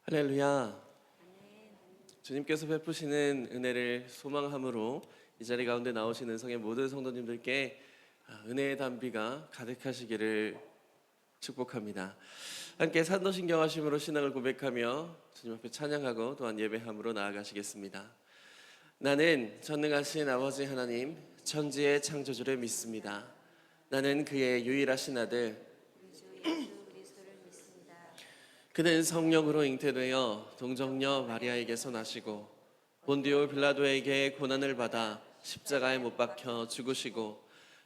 할렐루야. 주님께서 베푸시는 은혜를 소망함으로 이 자리 가운데 나오신 은성의 모든 성도님들께 은혜의 담비가 가득하시기를 축복합니다. 함께 산도신경하심으로 신앙을 고백하며 주님 앞에 찬양하고 또한 예배함으로 나아가시겠습니다. 나는 전능하신 아버지 하나님 천지의 창조주를 믿습니다. 나는 그의 유일하신 아들 그는 성령으로 잉태되어 동정녀 마리아에게서 나시고 본디오 빌라도에게 고난을 받아 십자가에 못 박혀 죽으시고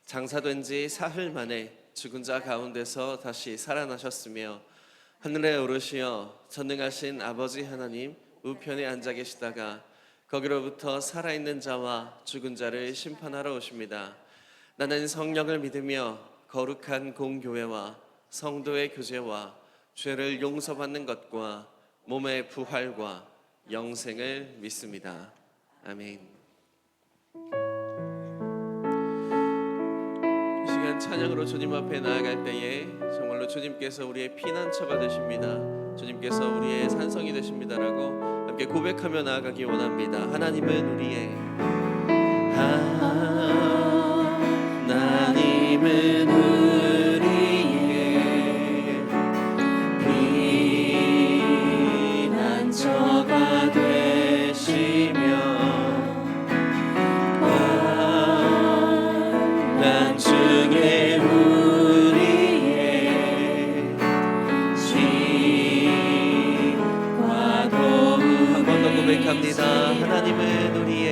장사된 지 사흘 만에 죽은 자 가운데서 다시 살아나셨으며 하늘에 오르시어 전능하신 아버지 하나님 우편에 앉아 계시다가 거기로부터 살아있는 자와 죽은 자를 심판하러 오십니다. 나는 성령을 믿으며 거룩한 공교회와 성도의 교제와 죄를 용서받는 것과 몸의 부활과 영생을 믿습니다. 아멘. 이 시간 찬양으로 주님 앞에 나아갈 때에 정말로 주님께서 우리의 피난처가 되십니다. 주님께서 우리의 산성이 되십니다라고 함께 고백하며 나아가기 원합니다. 하나님은 우리의 피난처가 되시며 환난 중에 우리의 힘과 도움을 한 번 더 고백합니다. 하나님은 우리의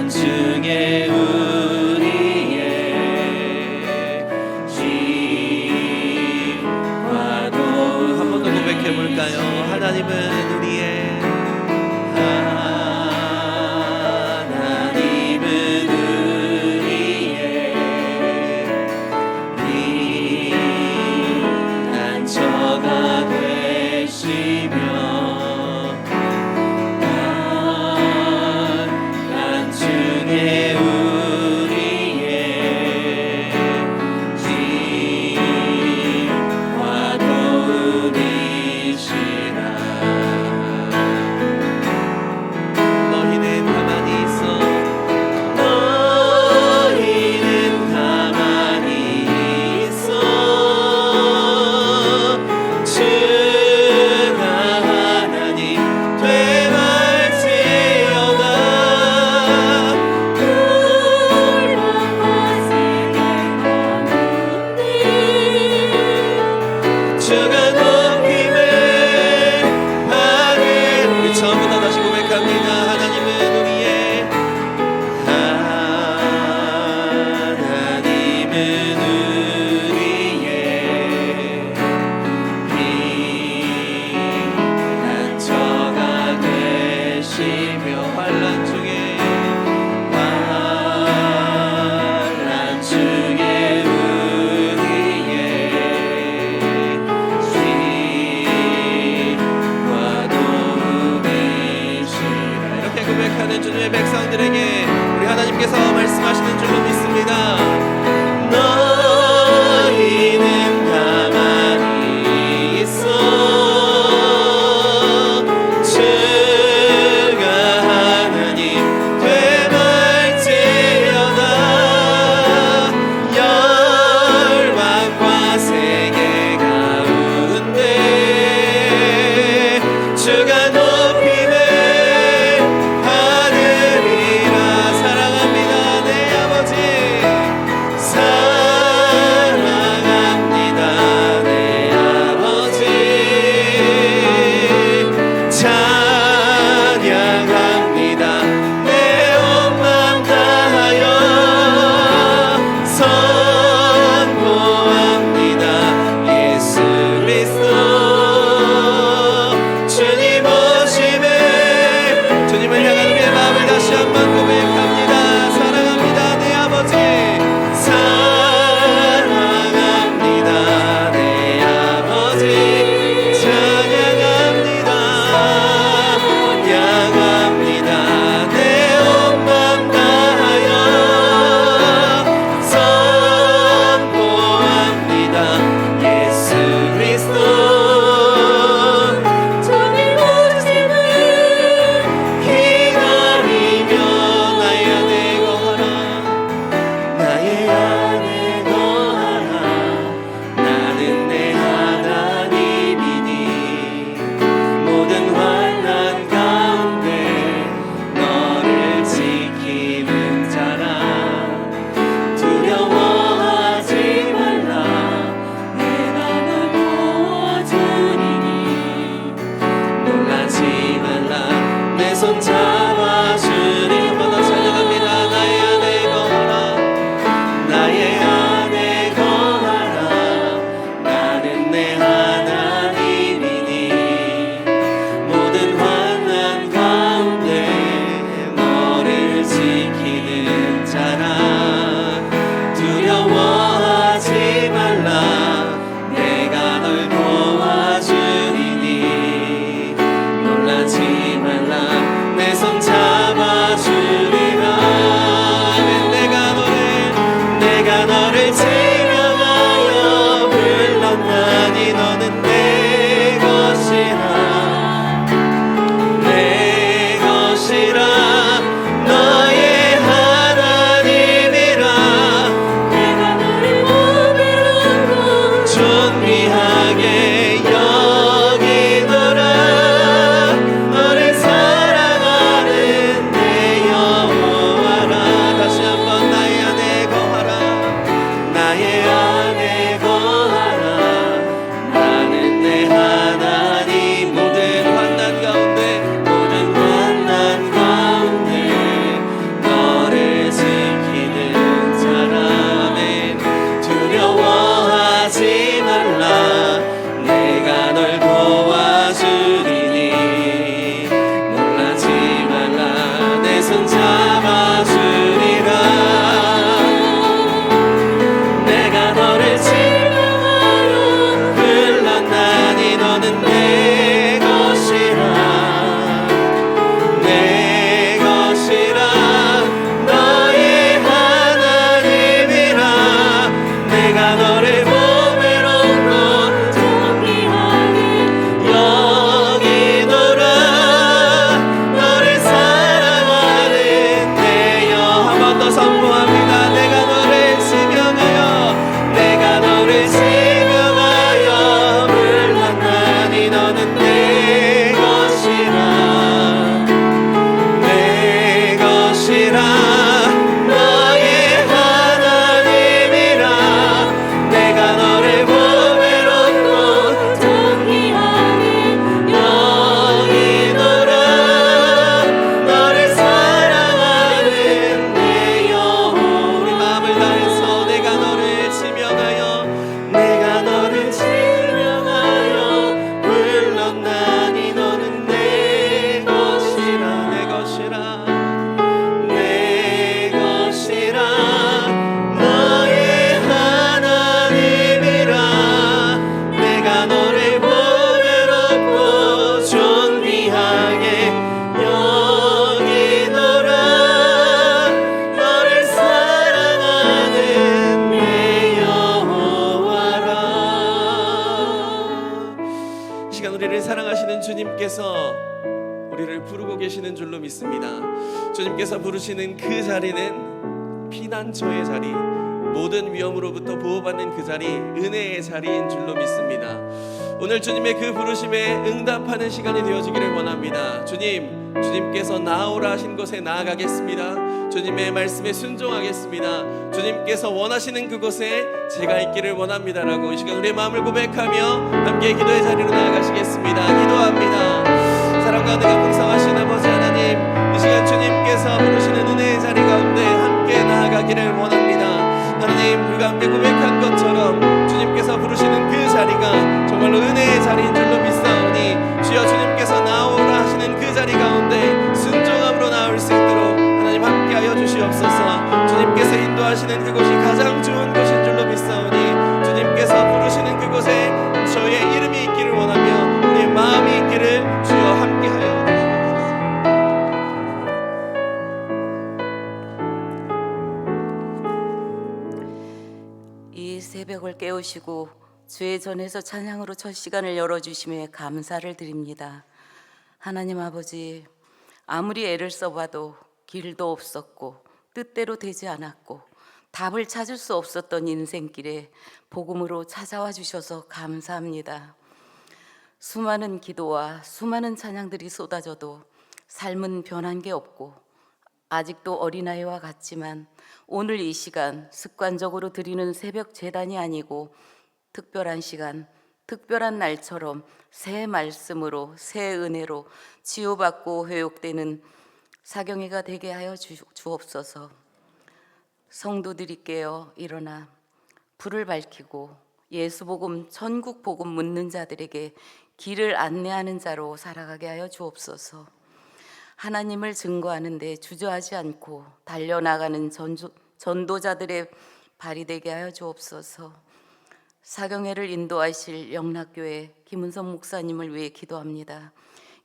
중에 우리의 힘과 도움 한 번 더 고백해 볼까요? 하나님은 우리의 피난처가 되시며 주님의 백성들에게 우리 하나님께서 말씀하시는 줄로 믿습니다. 너희는 가만히 있어 주가 하나님 되갈지어다 열방과 세계 가운데 주가 높임을 하느니라 잡아주리라. 내가 너를 증명하여 불렀나니 너는 내 것이라. 내 것이라. 너의 하나님이라. 내가 너를 보배롭고 존귀하게 여기노라. 너를 사랑하는 내 영. 한 번 더 선포합니다. 내가 너를 지명하여 내가 너를 지명하여 불렀나니 너는 내 것이라. 내 것이라. 너의 하나님이라. 내가 너를 보배롭고 존귀하게 여기노라. 너를 사랑하는 내 영혼. 우리 마음을 다해서 내가 너를 지명하여 내가 너를 지명하여 불렀나니 너는 내 것이라. 내 것이라. 내 것이라. 너의 하나님이라. 내가 너를 보배롭고 존귀하게 여기노라. 너를 사랑하는 내 여호와라. 이 시간 우리를 사랑하시는 주님께서 우리를 부르고 계시는 줄로 믿습니다. 주님께서 부르시는 그 자리는 피난처의 자리, 모든 위험으로부터 보호받는 그 자리, 은혜의 자리인 줄로 믿습니다. 오늘 주님의 그 부르심에 응답하는 시간이 되어지기를 원합니다. 주님께서 나오라 하신 곳에 나아가겠습니다. 주님의 말씀에 순종하겠습니다. 주님께서 원하시는 그곳에 제가 있기를 원합니다라고 이 시간 우리의 마음을 고백하며 함께 기도의 자리로 나아가시겠습니다. 기도합니다. 사랑과 은혜가 풍성하신 아버지 하나님, 이 시간 주님께서 부르시는 은혜의 자리 가운데 함께 나아가기를 원합니다. 하나님, 우리가 함께 고백한 것처럼 주님께서 부르시는 그 자리가 정말로 은혜의 자리인 줄로 믿사오니 주여 주님께서 나오라 하시는 그 자리 가운데 순종함으로 나올 수 있도록 하나님 함께하여 주시옵소서. 주님께서 인도하시는 그곳이 가장 좋은 곳인 줄로 믿사오니 주님께서 부르시는 그곳에 저의 이름이 있기를 원하며 우리의 마음이 있기를 주여 함께하여 이 새벽을 깨우시고 주의 전에서 찬양으로 첫 시간을 열어주심에 감사를 드립니다. 하나님 아버지, 아무리 애를 써봐도 길도 없었고 뜻대로 되지 않았고 답을 찾을 수 없었던 인생길에 복음으로 찾아와 주셔서 감사합니다. 수많은 기도와 수많은 찬양들이 쏟아져도 삶은 변한 게 없고 아직도 어린아이와 같지만 오늘 이 시간 습관적으로 드리는 새벽 제단이 아니고 특별한 시간, 특별한 날처럼 새 말씀으로 새 은혜로 치유받고 회복되는 사경회가 되게 하여 주옵소서. 성도들이 깨어 일어나 불을 밝히고 예수복음, 천국복음 묻는 자들에게 길을 안내하는 자로 살아가게 하여 주옵소서. 하나님을 증거하는 데 주저하지 않고 달려나가는 전도자들의 발이 되게 하여 주옵소서. 사경회를 인도하실 영락교회 김은성 목사님을 위해 기도합니다.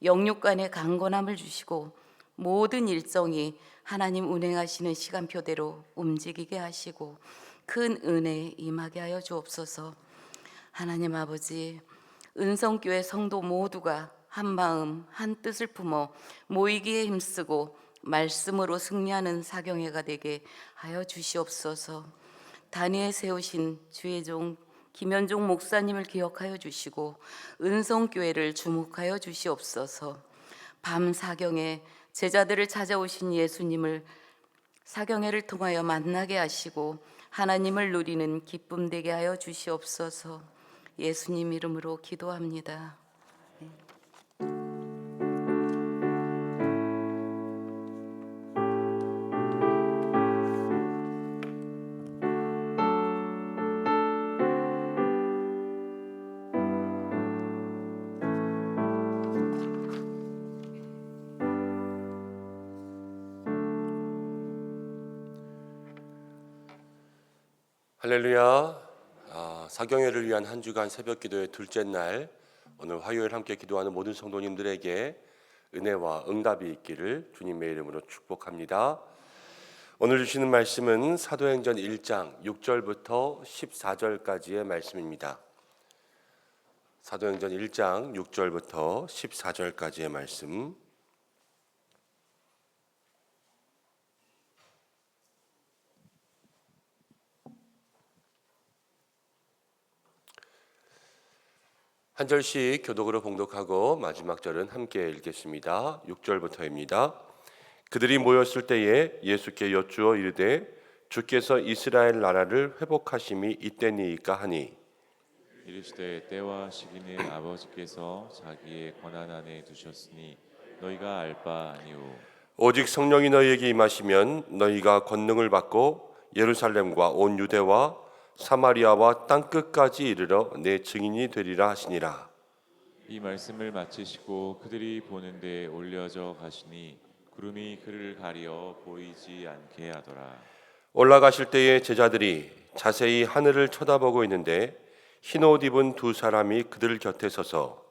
영육간의 강건함을 주시고 모든 일정이 하나님 운행하시는 시간표대로 움직이게 하시고 큰 은혜에 임하게 하여 주옵소서. 하나님 아버지, 은성교회 성도 모두가 한 마음 한 뜻을 품어 모이기에 힘쓰고 말씀으로 승리하는 사경회가 되게 하여 주시옵소서. 단위에 세우신 주의 종 김현종 목사님을 기억하여 주시고 은성교회를 주목하여 주시옵소서. 밤 사경에 제자들을 찾아오신 예수님을 사경회를 통하여 만나게 하시고 하나님을 누리는 기쁨 되게 하여 주시옵소서. 예수님 이름으로 기도합니다. 할렐루야. 사경회를 위한 한 주간 새벽 기도의 둘째 날, 오늘 화요일 함께 기도하는 모든 성도님들에게 은혜와 응답이 있기를 주님의 이름으로 축복합니다. 오늘 주시는 말씀은 사도행전 1장 6절부터 14절까지의 말씀입니다. 사도행전 1장 6절부터 14절까지의 말씀. 한 절씩 교독으로 봉독하고 마지막 절은 함께 읽겠습니다. 6절부터입니다. 그들이 모였을 때에 예수께 여쭈어 이르되 주께서 이스라엘 나라를 회복하심이 이때니이까 하니 이르시되 때와 시기는 아버지께서 자기의 권한 안에 두셨으니 너희가 알 바 아니오. 오직 성령이 너희에게 임하시면 너희가 권능을 받고 예루살렘과 온 유대와 사마리아와 땅 끝까지 이르러 내 증인이 되리라 하시니라. 이 말씀을 마치시고 그들이 보는데 올려져 가시니 구름이 그를 가리어 보이지 않게 하더라. 올라가실 때에 제자들이 자세히 하늘을 쳐다보고 있는데 흰 옷 입은 두 사람이 그들 곁에 서서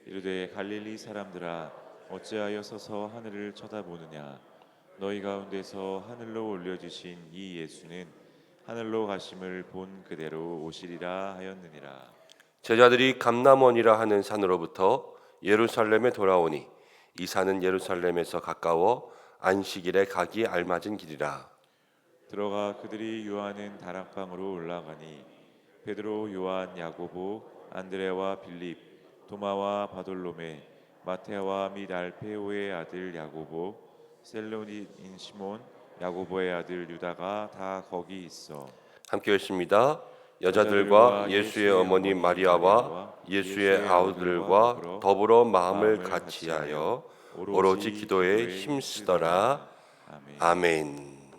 이르되 갈릴리 사람들아 어찌하여 서서 하늘을 쳐다보느냐. 너희 가운데서 하늘로 올려주신 이 예수는 하늘로 가심을 본 그대로 오시리라 하였느니라. 제자들이 감람원이라 하는 산으로부터 예루살렘에 돌아오니 이 산은 예루살렘에서 가까워 안식일에 가기 알맞은 길이라. 들어가 그들이 요하는 다락방으로 올라가니 베드로, 요한, 야고보, 안드레와 빌립, 도마와 바돌로메, 마테와 및 알페오의 아들 야고보, 셀로니인 시몬, 야고보의 아들 유다가 다 거기 있어. 함께 읽습니다. 여자들과 예수의 어머니 마리아와 예수의 아우들과 더불어 마음을 같이하여 오로지 기도에 힘쓰더라. 아멘.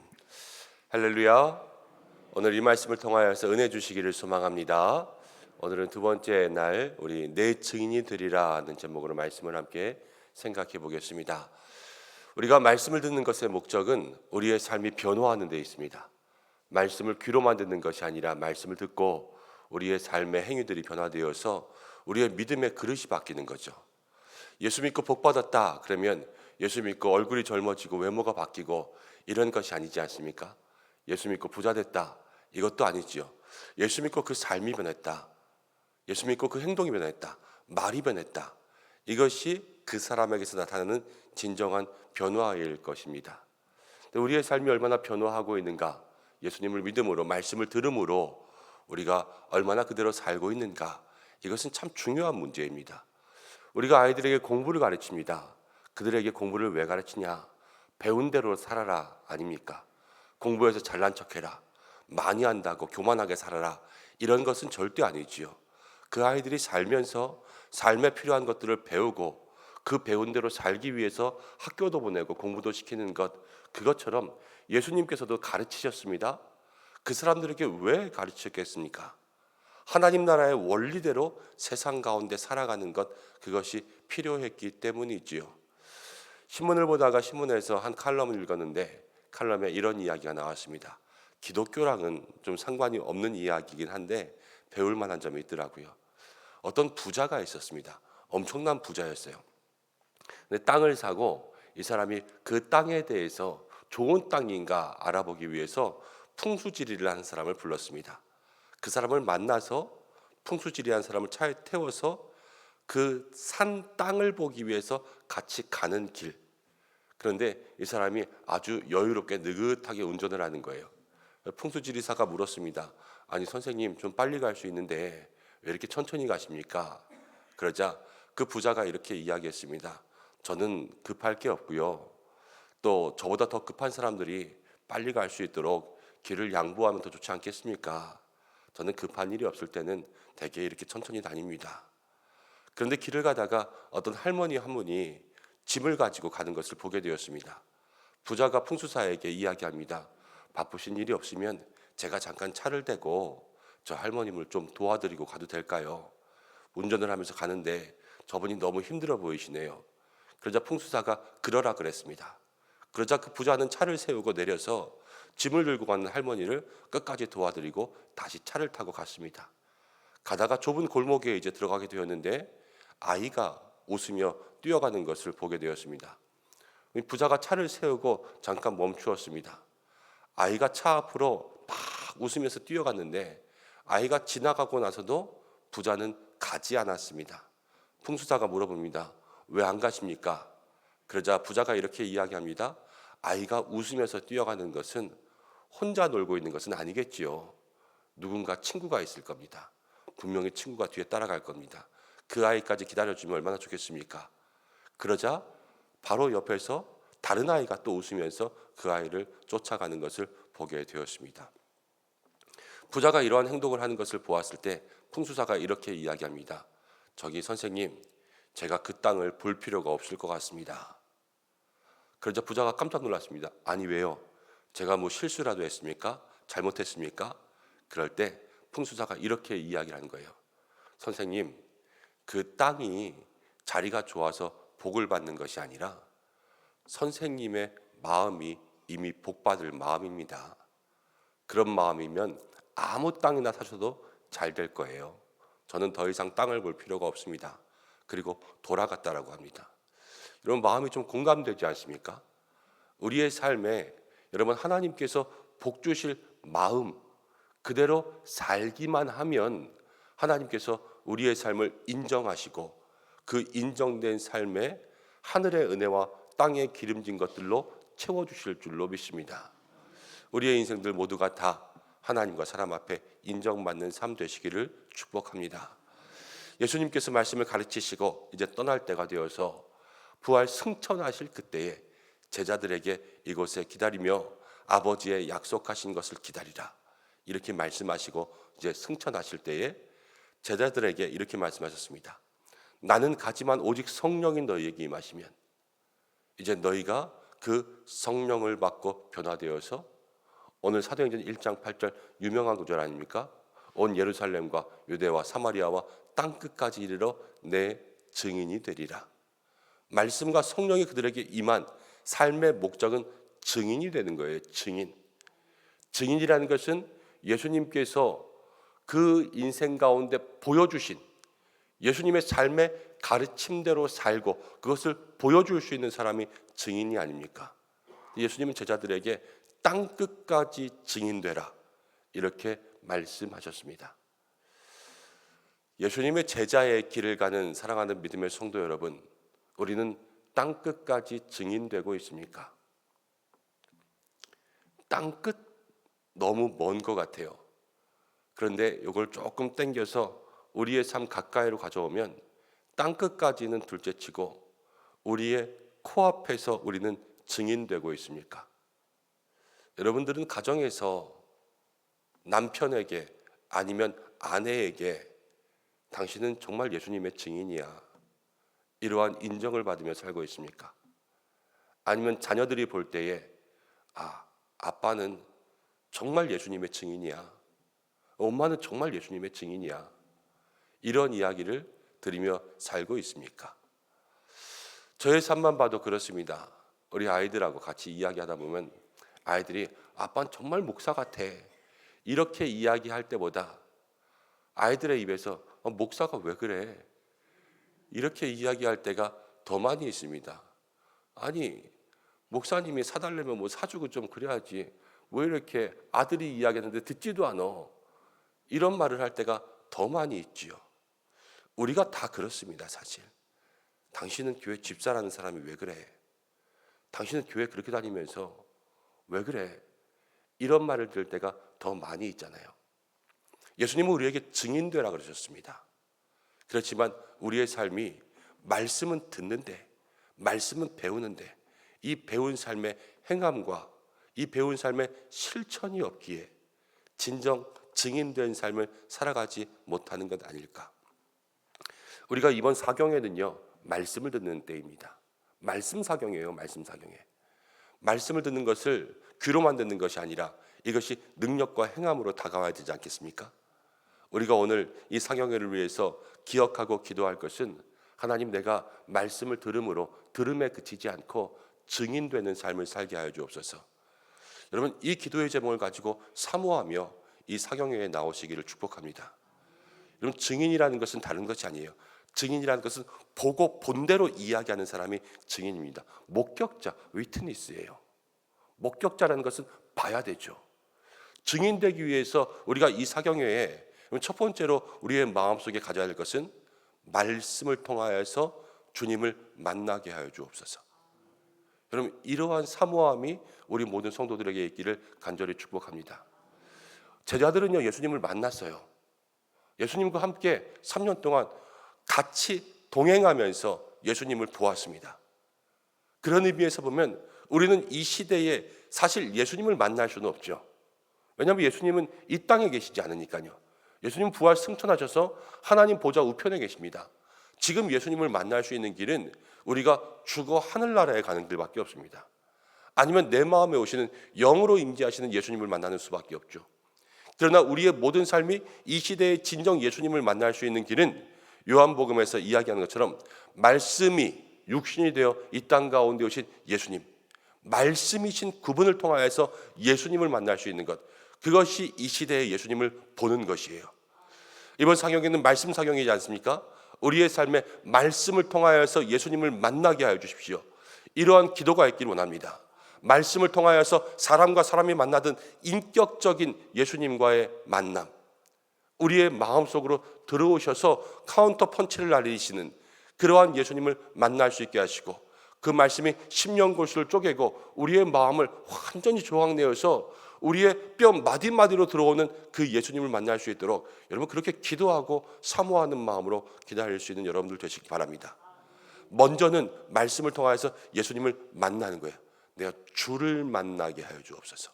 할렐루야. 오늘 이 말씀을 통하여서 은혜 주시기를 소망합니다. 오늘은 두 번째 날 우리 내 증인이 되리라 하는 제목으로 말씀을 함께 생각해 보겠습니다. 우리가 말씀을 듣는 것의 목적은 우리의 삶이 변화하는 데 있습니다. 말씀을 귀로만 듣는 것이 아니라 말씀을 듣고 우리의 삶의 행위들이 변화되어서 우리의 믿음의 그릇이 바뀌는 거죠. 예수 믿고 복 받았다 그러면 예수 믿고 얼굴이 젊어지고 외모가 바뀌고 이런 것이 아니지 않습니까? 예수 믿고 부자 됐다 이것도 아니지요. 예수 믿고 그 삶이 변했다. 예수 믿고 그 행동이 변했다. 말이 변했다. 이것이 그 사람에게서 나타나는 진정한 변화일 것입니다. 우리의 삶이 얼마나 변화하고 있는가, 예수님을 믿음으로 말씀을 들음으로 우리가 얼마나 그대로 살고 있는가, 이것은 참 중요한 문제입니다. 우리가 아이들에게 공부를 가르칩니다. 그들에게 공부를 왜 가르치냐? 배운 대로 살아라 아닙니까? 공부해서 잘난 척해라, 많이 한다고 교만하게 살아라, 이런 것은 절대 아니지요. 그 아이들이 살면서 삶에 필요한 것들을 배우고 그 배운 대로 살기 위해서 학교도 보내고 공부도 시키는 것, 그것처럼 예수님께서도 가르치셨습니다. 그 사람들에게 왜 가르치셨겠습니까? 하나님 나라의 원리대로 세상 가운데 살아가는 것, 그것이 필요했기 때문이지요. 신문을 보다가 신문에서 한 칼럼을 읽었는데 칼럼에 이런 이야기가 나왔습니다. 기독교랑은 좀 상관이 없는 이야기이긴 한데 배울 만한 점이 있더라고요. 어떤 부자가 있었습니다. 엄청난 부자였어요. 근데 땅을 사고 이 사람이 그 땅에 대해서 좋은 땅인가 알아보기 위해서 풍수지리를 하는 사람을 불렀습니다. 그 사람을 만나서 풍수지리한 사람을 차에 태워서 그 산 땅을 보기 위해서 같이 가는 길. 그런데 이 사람이 아주 여유롭게 느긋하게 운전을 하는 거예요. 풍수지리사가 물었습니다. 아니 선생님, 좀 빨리 갈 수 있는데 왜 이렇게 천천히 가십니까? 그러자 그 부자가 이렇게 이야기했습니다. 저는 급할 게 없고요. 또 저보다 더 급한 사람들이 빨리 갈 수 있도록 길을 양보하면 더 좋지 않겠습니까? 저는 급한 일이 없을 때는 대개 이렇게 천천히 다닙니다. 그런데 길을 가다가 어떤 할머니 한 분이 짐을 가지고 가는 것을 보게 되었습니다. 부자가 풍수사에게 이야기합니다. 바쁘신 일이 없으면 제가 잠깐 차를 대고 저 할머님을 좀 도와드리고 가도 될까요? 운전을 하면서 가는데 저분이 너무 힘들어 보이시네요. 그러자 풍수사가 그러라 그랬습니다. 그러자 그 부자는 차를 세우고 내려서 짐을 들고 가는 할머니를 끝까지 도와드리고 다시 차를 타고 갔습니다. 가다가 좁은 골목에 이제 들어가게 되었는데 아이가 웃으며 뛰어가는 것을 보게 되었습니다. 부자가 차를 세우고 잠깐 멈추었습니다. 아이가 차 앞으로 막 웃으면서 뛰어갔는데 아이가 지나가고 나서도 부자는 가지 않았습니다. 풍수사가 물어봅니다. 왜 안 가십니까? 그러자 부자가 이렇게 이야기합니다. 아이가 웃으면서 뛰어가는 것은 혼자 놀고 있는 것은 아니겠지요. 누군가 친구가 있을 겁니다. 분명히 친구가 뒤에 따라갈 겁니다. 그 아이까지 기다려주면 얼마나 좋겠습니까? 그러자 바로 옆에서 다른 아이가 또 웃으면서 그 아이를 쫓아가는 것을 보게 되었습니다. 부자가 이러한 행동을 하는 것을 보았을 때 풍수사가 이렇게 이야기합니다. 저기 선생님, 제가 그 땅을 볼 필요가 없을 것 같습니다. 그러자 부자가 깜짝 놀랐습니다. 아니 왜요? 제가 뭐 실수라도 했습니까? 잘못했습니까? 그럴 때 풍수사가 이렇게 이야기를 하는 거예요. 선생님, 그 땅이 자리가 좋아서 복을 받는 것이 아니라 선생님의 마음이 이미 복받을 마음입니다. 그런 마음이면 아무 땅이나 사셔도 잘 될 거예요. 저는 더 이상 땅을 볼 필요가 없습니다. 그리고 돌아갔다라고 합니다. 여러분, 마음이 좀 공감되지 않습니까? 우리의 삶에 여러분, 하나님께서 복 주실 마음 그대로 살기만 하면 하나님께서 우리의 삶을 인정하시고 그 인정된 삶에 하늘의 은혜와 땅에 기름진 것들로 채워주실 줄로 믿습니다. 우리의 인생들 모두가 다 하나님과 사람 앞에 인정받는 삶 되시기를 축복합니다. 예수님께서 말씀을 가르치시고 이제 떠날 때가 되어서 부활 승천하실 그때에 제자들에게 이곳에 기다리며 아버지의 약속하신 것을 기다리라 이렇게 말씀하시고 이제 승천하실 때에 제자들에게 이렇게 말씀하셨습니다. 나는 가지만 오직 성령이 너희에게 임하시면 이제 너희가 그 성령을 받고 변화되어서 오늘 사도행전 1장 8절 유명한 구절 아닙니까? 온 예루살렘과 유대와 사마리아와 땅끝까지 이르러 내 증인이 되리라. 말씀과 성령이 그들에게 임한 삶의 목적은 증인이 되는 거예요. 증인. 증인이라는 것은 예수님께서 그 인생 가운데 보여주신 예수님의 삶의 가르침대로 살고 그것을 보여줄 수 있는 사람이 증인이 아닙니까? 예수님은 제자들에게 땅끝까지 증인되라 이렇게 말씀하셨습니다. 예수님의 제자의 길을 가는 사랑하는 믿음의 성도 여러분, 우리는 땅끝까지 증인되고 있습니까? 땅끝 너무 먼 것 같아요. 그런데 이걸 조금 당겨서 우리의 삶 가까이로 가져오면 땅끝까지는 둘째치고 우리의 코앞에서 우리는 증인되고 있습니까? 여러분들은 가정에서 남편에게 아니면 아내에게 당신은 정말 예수님의 증인이야 이러한 인정을 받으며 살고 있습니까? 아니면 자녀들이 볼 때에 아빠는 정말 예수님의 증인이야, 엄마는 정말 예수님의 증인이야 이런 이야기를 들으며 살고 있습니까? 저의 삶만 봐도 그렇습니다. 우리 아이들하고 같이 이야기하다 보면 아이들이 아빠는 정말 목사 같아 이렇게 이야기할 때보다 아이들의 입에서 목사가 왜 그래 이렇게 이야기할 때가 더 많이 있습니다. 아니 목사님이 사달라면 뭐 사주고 좀 그래야지 왜 이렇게 아들이 이야기하는데 듣지도 않아 이런 말을 할 때가 더 많이 있지요. 우리가 다 그렇습니다. 사실 당신은 교회 집사라는 사람이 왜 그래, 당신은 교회 그렇게 다니면서 왜 그래 이런 말을 들을 때가 더 많이 있잖아요. 예수님은 우리에게 증인되라 그러셨습니다. 그렇지만 우리의 삶이 말씀은 듣는데 말씀은 배우는데 이 배운 삶의 행함과 이 배운 삶의 실천이 없기에 진정 증인된 삶을 살아가지 못하는 것 아닐까. 우리가 이번 사경에는요 말씀을 듣는 때입니다. 말씀 사경이에요. 말씀 사경에 말씀을 듣는 것을 귀로만 듣는 것이 아니라 이것이 능력과 행함으로 다가와야 되지 않겠습니까? 우리가 오늘 이 사경회를 위해서 기억하고 기도할 것은 하나님, 내가 말씀을 들음으로 들음에 그치지 않고 증인되는 삶을 살게 하여 주옵소서. 여러분 이 기도의 제목을 가지고 사모하며 이 사경회에 나오시기를 축복합니다. 여러분 증인이라는 것은 다른 것이 아니에요. 증인이라는 것은 보고 본대로 이야기하는 사람이 증인입니다. 목격자, 위트니스예요. 목격자라는 것은 봐야 되죠. 증인되기 위해서 우리가 이 사경회에 첫 번째로 우리의 마음속에 가져야 할 것은 말씀을 통하여서 주님을 만나게 하여 주옵소서. 여러분 이러한 사모함이 우리 모든 성도들에게 있기를 간절히 축복합니다. 제자들은요 예수님을 만났어요. 예수님과 함께 3년 동안 같이 동행하면서 예수님을 보았습니다. 그런 의미에서 보면 우리는 이 시대에 사실 예수님을 만날 수는 없죠. 왜냐하면 예수님은 이 땅에 계시지 않으니까요. 예수님 부활 승천하셔서 하나님 보좌 우편에 계십니다. 지금 예수님을 만날 수 있는 길은 우리가 죽어 하늘나라에 가는 길밖에 없습니다. 아니면 내 마음에 오시는 영으로 임재하시는 예수님을 만나는 수밖에 없죠. 그러나 우리의 모든 삶이 이 시대의 진정 예수님을 만날 수 있는 길은 요한복음에서 이야기하는 것처럼 말씀이 육신이 되어 이 땅 가운데 오신 예수님, 말씀이신 그분을 통하여서 예수님을 만날 수 있는 것, 그것이 이 시대의 예수님을 보는 것이에요. 이번 사경에는 말씀 사경이지 않습니까? 우리의 삶에 말씀을 통하여서 예수님을 만나게 하여 주십시오. 이러한 기도가 있기를 원합니다. 말씀을 통하여서 사람과 사람이 만나던 인격적인 예수님과의 만남, 우리의 마음속으로 들어오셔서 카운터 펀치를 날리시는 그러한 예수님을 만날 수 있게 하시고, 그 말씀이 심령골수를 쪼개고 우리의 마음을 완전히 조각내어서 우리의 뼈 마디마디로 들어오는 그 예수님을 만날 수 있도록 여러분 그렇게 기도하고 사모하는 마음으로 기다릴 수 있는 여러분들 되시기 바랍니다. 먼저는 말씀을 통해서 예수님을 만나는 거예요. 내가 주를 만나게 하여 주옵소서.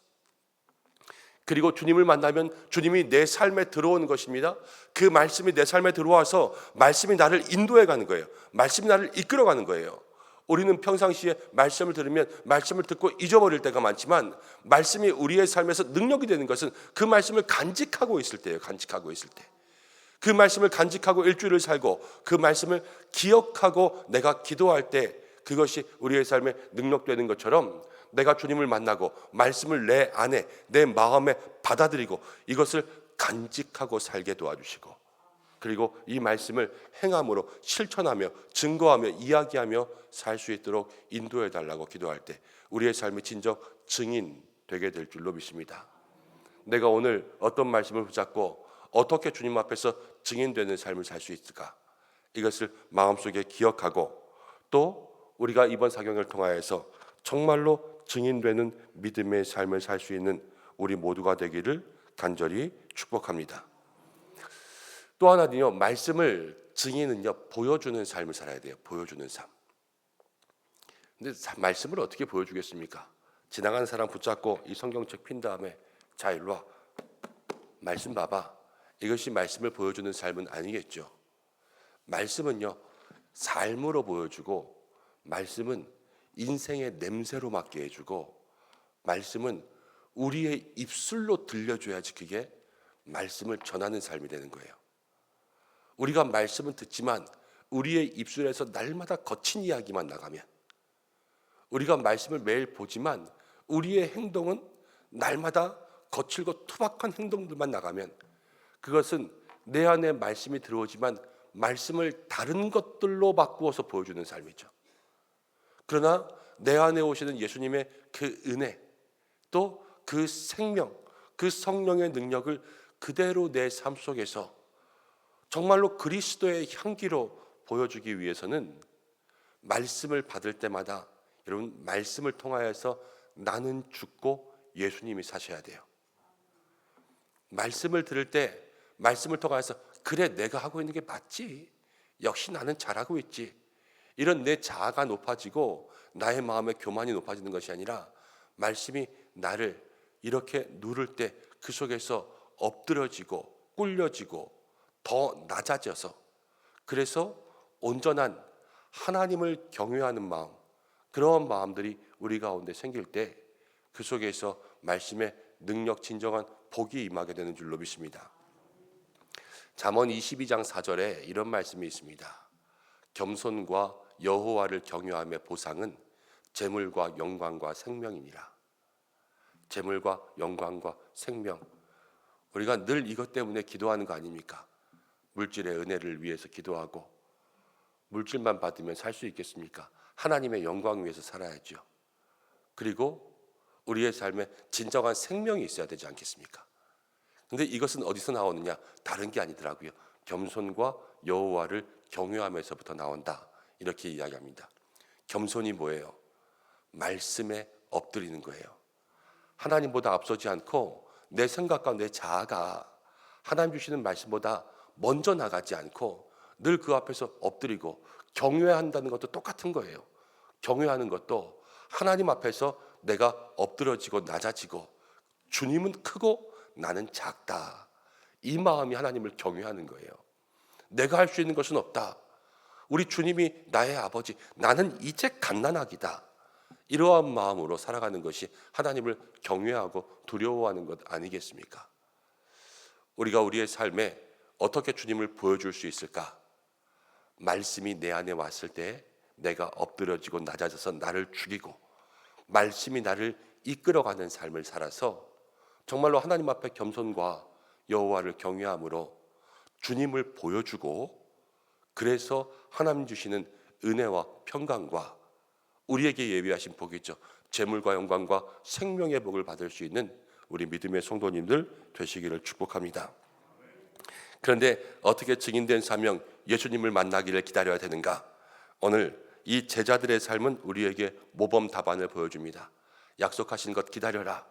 그리고 주님을 만나면 주님이 내 삶에 들어오는 것입니다. 그 말씀이 내 삶에 들어와서 말씀이 나를 인도해 가는 거예요. 말씀이 나를 이끌어 가는 거예요. 우리는 평상시에 말씀을 들으면 말씀을 듣고 잊어버릴 때가 많지만, 말씀이 우리의 삶에서 능력이 되는 것은 그 말씀을 간직하고 있을 때예요. 간직하고 있을 때. 그 말씀을 간직하고 일주일을 살고 그 말씀을 기억하고 내가 기도할 때 그것이 우리의 삶에 능력되는 것처럼, 내가 주님을 만나고 말씀을 내 안에 내 마음에 받아들이고 이것을 간직하고 살게 도와주시고, 그리고 이 말씀을 행함으로 실천하며 증거하며 이야기하며 살 수 있도록 인도해 달라고 기도할 때 우리의 삶이 진정 증인 되게 될 줄로 믿습니다. 내가 오늘 어떤 말씀을 붙잡고 어떻게 주님 앞에서 증인되는 삶을 살 수 있을까, 이것을 마음속에 기억하고, 또 우리가 이번 사경을 통하여서 정말로 증인되는 믿음의 삶을 살 수 있는 우리 모두가 되기를 간절히 축복합니다. 또 하나는요, 말씀을 증인은요 보여주는 삶을 살아야 돼요. 보여주는 삶. 근데 말씀을 어떻게 보여주겠습니까? 지나가는 사람 붙잡고 이 성경책 핀 다음에 자 일로 와, 말씀 봐봐, 이것이 말씀을 보여주는 삶은 아니겠죠. 말씀은요 삶으로 보여주고, 말씀은 인생의 냄새로 맡게 해주고, 말씀은 우리의 입술로 들려줘야지 그게 말씀을 전하는 삶이 되는 거예요. 우리가 말씀은 듣지만 우리의 입술에서 날마다 거친 이야기만 나가면, 우리가 말씀을 매일 보지만 우리의 행동은 날마다 거칠고 투박한 행동들만 나가면, 그것은 내 안에 말씀이 들어오지만 말씀을 다른 것들로 바꾸어서 보여주는 삶이죠. 그러나 내 안에 오시는 예수님의 그 은혜, 또 그 생명, 그 성령의 능력을 그대로 내 삶 속에서 정말로 그리스도의 향기로 보여주기 위해서는 말씀을 받을 때마다 여러분 말씀을 통하여서 나는 죽고 예수님이 사셔야 돼요. 말씀을 들을 때 말씀을 통하여서 그래 내가 하고 있는 게 맞지, 역시 나는 잘하고 있지, 이런 내 자아가 높아지고 나의 마음의 교만이 높아지는 것이 아니라, 말씀이 나를 이렇게 누를 때 그 속에서 엎드려지고 꿀려지고 더 낮아져서, 그래서 온전한 하나님을 경외하는 마음, 그런 마음들이 우리 가운데 생길 때 그 속에서 말씀의 능력, 진정한 복이 임하게 되는 줄로 믿습니다. 잠언 22장 4절에 이런 말씀이 있습니다. 겸손과 여호와를 경외함의 보상은 재물과 영광과 생명이니라. 재물과 영광과 생명. 우리가 늘 이것 때문에 기도하는 거 아닙니까? 물질의 은혜를 위해서 기도하고 물질만 받으면 살 수 있겠습니까? 하나님의 영광 위해서 살아야죠. 그리고 우리의 삶에 진정한 생명이 있어야 되지 않겠습니까? 근데 이것은 어디서 나오느냐? 다른 게 아니더라고요. 겸손과 여호와를 경외하면서부터 나온다. 이렇게 이야기합니다. 겸손이 뭐예요? 말씀에 엎드리는 거예요. 하나님보다 앞서지 않고 내 생각과 내 자아가 하나님 주시는 말씀보다 먼저 나가지 않고 늘 그 앞에서 엎드리고 경외한다는 것도 똑같은 거예요. 경외하는 것도 하나님 앞에서 내가 엎드러지고 낮아지고 주님은 크고 나는 작다. 이 마음이 하나님을 경외하는 거예요. 내가 할 수 있는 것은 없다. 우리 주님이 나의 아버지, 나는 이제 갓난아기다. 이러한 마음으로 살아가는 것이 하나님을 경외하고 두려워하는 것 아니겠습니까? 우리가 우리의 삶에 어떻게 주님을 보여줄 수 있을까? 말씀이 내 안에 왔을 때 내가 엎드려지고 낮아져서 나를 죽이고 말씀이 나를 이끌어가는 삶을 살아서 정말로 하나님 앞에 겸손과 여호와를 경외함으로 주님을 보여주고 그래서 하나님 주시는 은혜와 평강과 우리에게 예비하신 복이 있죠. 재물과 영광과 생명의 복을 받을 수 있는 우리 믿음의 성도님들 되시기를 축복합니다. 그런데 어떻게 증인된 사명 예수님을 만나기를 기다려야 되는가? 오늘 이 제자들의 삶은 우리에게 모범 답안을 보여줍니다. 약속하신 것 기다려라.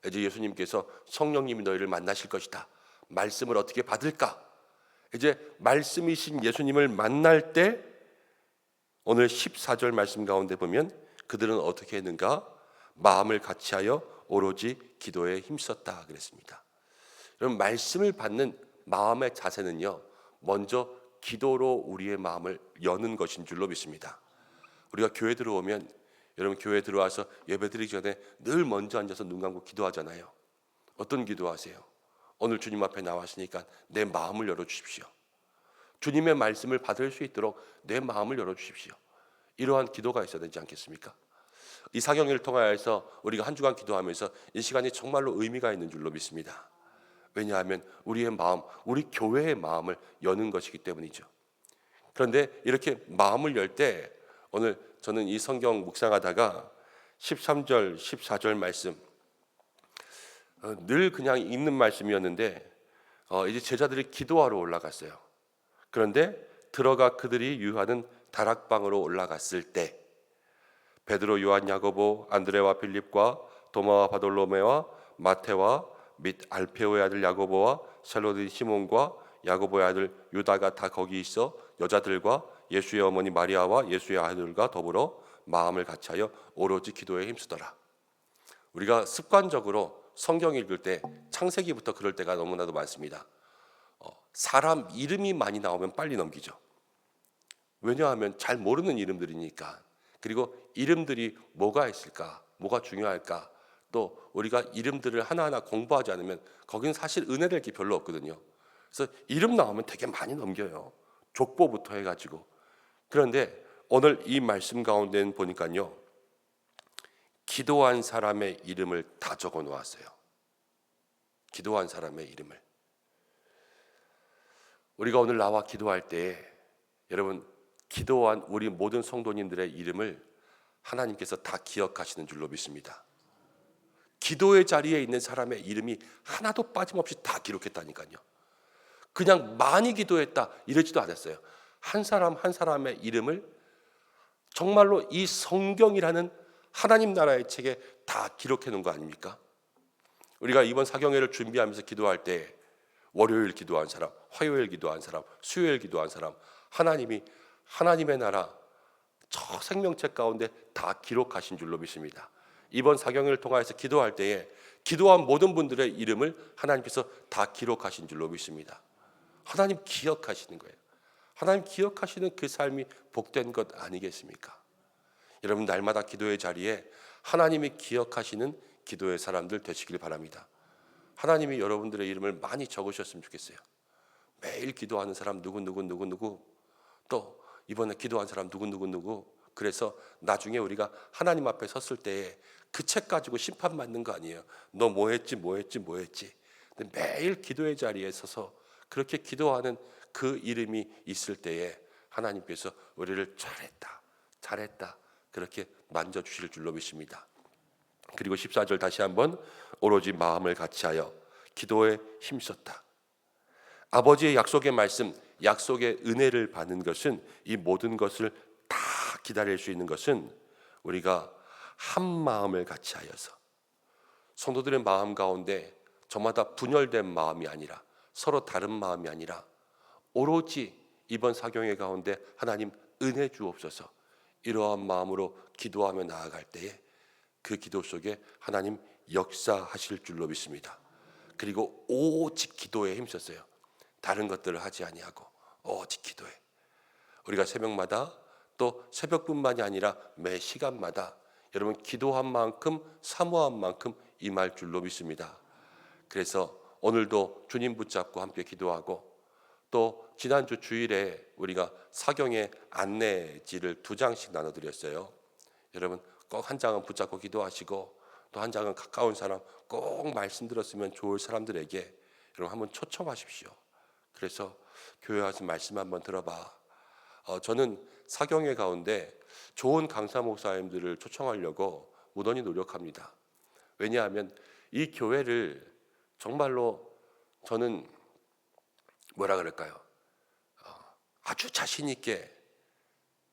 이제 예수님께서 성령님이 너희를 만나실 것이다. 말씀을 어떻게 받을까? 이제 말씀이신 예수님을 만날 때 오늘 14절 말씀 가운데 보면 그들은 어떻게 했는가? 마음을 같이하여 오로지 기도에 힘썼다 그랬습니다. 여러분 말씀을 받는 마음의 자세는요, 먼저 기도로 우리의 마음을 여는 것인 줄로 믿습니다. 우리가 교회 들어오면 여러분 교회 들어와서 예배드리기 전에 늘 먼저 앉아서 눈 감고 기도하잖아요. 어떤 기도하세요? 오늘 주님 앞에 나왔으니까 내 마음을 열어주십시오. 주님의 말씀을 받을 수 있도록 내 마음을 열어주십시오. 이러한 기도가 있어야 되지 않겠습니까? 이 사경을 통하여서 우리가 한 주간 기도하면서 이 시간이 정말로 의미가 있는 줄로 믿습니다. 왜냐하면 우리의 마음, 우리 교회의 마음을 여는 것이기 때문이죠. 그런데 이렇게 마음을 열 때 오늘 저는 이 성경 묵상하다가 13절, 14절 말씀 늘 그냥 읽는 말씀이었는데 이제 제자들이 기도하러 올라갔어요. 그런데 들어가 그들이 유하는 다락방으로 올라갔을 때 베드로, 요한, 야고보, 안드레와 빌립과 도마와 바돌로메와 마테와 및 알페오의 아들 야고보와 셀로디 시몬과 야고보의 아들 유다가 다 거기 있어 여자들과 예수의 어머니 마리아와 예수의 아들과 더불어 마음을 같이하여 오로지 기도에 힘쓰더라. 우리가 습관적으로 성경 읽을 때 창세기부터 그럴 때가 너무나도 많습니다. 사람 이름이 많이 나오면 빨리 넘기죠. 왜냐하면 잘 모르는 이름들이니까. 그리고 이름들이 뭐가 있을까? 뭐가 중요할까? 또 우리가 이름들을 하나하나 공부하지 않으면 거기는 사실 은혜될 게 별로 없거든요. 그래서 이름 나오면 되게 많이 넘겨요. 족보부터 해가지고. 그런데 오늘 이 말씀 가운데는 보니까요, 기도한 사람의 이름을 다 적어 놓았어요. 기도한 사람의 이름을. 우리가 오늘 나와 기도할 때 여러분 기도한 우리 모든 성도님들의 이름을 하나님께서 다 기억하시는 줄로 믿습니다. 기도의 자리에 있는 사람의 이름이 하나도 빠짐없이 다 기록했다니까요. 그냥 많이 기도했다 이러지도 않았어요. 한 사람 한 사람의 이름을 정말로 이 성경이라는 하나님 나라의 책에 다 기록해 놓은 거 아닙니까? 우리가 이번 사경회를 준비하면서 기도할 때 월요일 기도한 사람, 화요일 기도한 사람, 수요일 기도한 사람, 하나님이 하나님의 나라 저 생명책 가운데 다 기록하신 줄로 믿습니다. 이번 사경회를 통해서 기도할 때에 기도한 모든 분들의 이름을 하나님께서 다 기록하신 줄로 믿습니다. 하나님 기억하시는 거예요. 하나님 기억하시는 그 삶이 복된 것 아니겠습니까? 여러분 날마다 기도의 자리에 하나님이 기억하시는 기도의 사람들 되시길 바랍니다. 하나님이 여러분들의 이름을 많이 적으셨으면 좋겠어요. 매일 기도하는 사람 누구 또 이번에 기도한 사람 누구 그래서 나중에 우리가 하나님 앞에 섰을 때에 그 책 가지고 심판받는 거 아니에요. 너 뭐 했지. 근데 매일 기도의 자리에 서서 그렇게 기도하는 그 이름이 있을 때에 하나님께서 우리를 잘했다 그렇게 만져주실 줄로 믿습니다. 그리고 14절 다시 한번 오로지 마음을 같이하여 기도에 힘썼다. 아버지의 약속의 말씀, 약속의 은혜를 받는 것은, 이 모든 것을 다 기다릴 수 있는 것은 우리가 한 마음을 같이하여서, 성도들의 마음 가운데 저마다 분열된 마음이 아니라, 서로 다른 마음이 아니라 오로지 이번 사경회 가운데 하나님 은혜 주옵소서, 이러한 마음으로 기도하며 나아갈 때에 그 기도 속에 하나님 역사하실 줄로 믿습니다. 그리고 오직 기도에 힘썼어요. 다른 것들을 하지 아니하고 오직 기도에. 우리가 새벽마다, 또 새벽뿐만이 아니라 매 시간마다 여러분 기도한 만큼, 사모한 만큼 임할 줄로 믿습니다. 그래서 오늘도 주님 붙잡고 함께 기도하고, 또 지난주 주일에 우리가 사경의 안내지를 2장씩 나눠드렸어요. 여러분 꼭 한 장은 붙잡고 기도하시고, 또 한 장은 가까운 사람, 꼭 말씀 들었으면 좋을 사람들에게 여러분 한번 초청하십시오. 그래서 교회 와서 말씀 한번 들어봐. 저는 사경회 가운데 좋은 강사 목사님들을 초청하려고 무던히 노력합니다. 왜냐하면 이 교회를 정말로 저는 뭐라 그럴까요? 아주 자신 있게